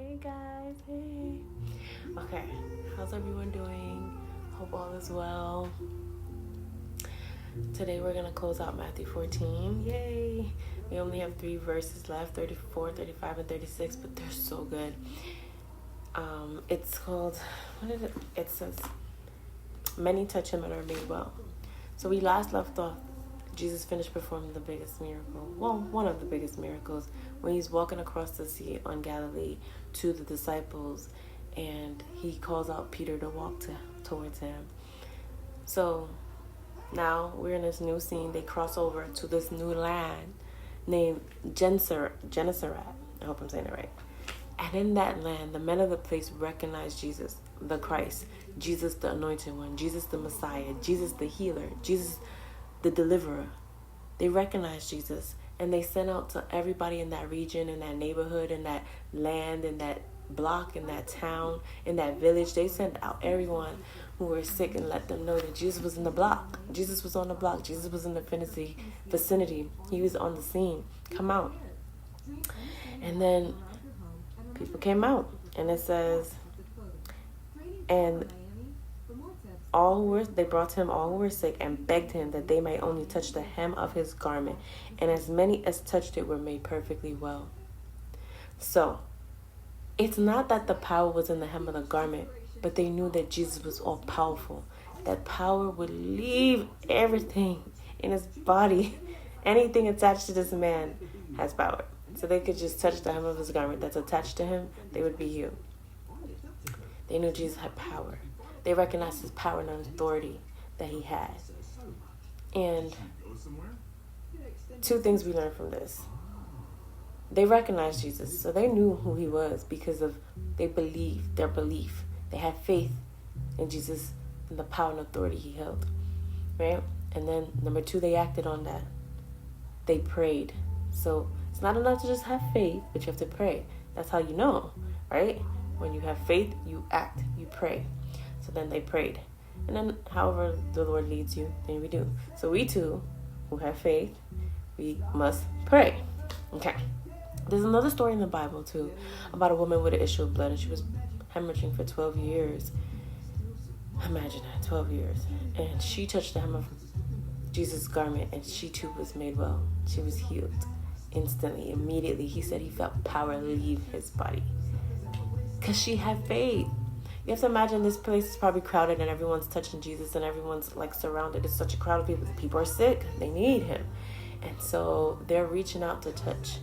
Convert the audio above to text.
Hey guys, hey. Okay, how's everyone doing? Hope all is well. Today we're gonna close out Matthew 14. Yay! We only have 3 verses left, 34, 35, and 36, but they're so good. It's called, what is it? It says, many touch him and are made well. So we last left off, Jesus finished performing the biggest miracle. Well, one of the biggest miracles, when he's walking across the sea on Galilee to the disciples, and he calls out Peter to walk towards him. So now we're in this new scene. They cross over to this new land named Gennesaret. I hope I'm saying it right. And in that land, the men of the place recognize Jesus, the Christ, Jesus the Anointed One, Jesus the Messiah, Jesus the Healer, Jesus the Deliverer. They recognize Jesus, and they sent out to everybody in that region, in that neighborhood, in that land, in that block, in that town, in that village. They sent out everyone who were sick and let them know that Jesus was in the block. Jesus was on the block. Jesus was in the vicinity. He was on the scene. Come out. And then people came out, and it says, and they brought to him all who were sick and begged him that they might only touch the hem of his garment, and as many as touched it were made perfectly well. So it's not that the power was in the hem of the garment, but they knew that Jesus was all powerful. That power would leave everything in his body. Anything attached to this man has power. So they could just touch the hem of his garment that's attached to him, they would be healed. They knew Jesus had power. They recognized his power and authority that he had. And 2 things we learned from this. They recognized Jesus, so they knew who he was because of their belief. They had faith in Jesus and the power and authority he held, right? And then number 2, they acted on that. They prayed. So it's not enough to just have faith, but you have to pray. That's how you know, right? When you have faith, you act, you pray. So then they prayed. And then however the Lord leads you, then we do. So we too, who have faith, we must pray. Okay. There's another story in the Bible too about a woman with an issue of blood, and she was hemorrhaging for 12 years. Imagine that, 12 years. And she touched the hem of Jesus' garment, and she too was made well. She was healed instantly, immediately. He said he felt power leave his body because she had faith. You have to imagine this place is probably crowded, and everyone's touching Jesus, and everyone's like surrounded. It's such a crowd of people. People are sick. They need him. And so they're reaching out to touch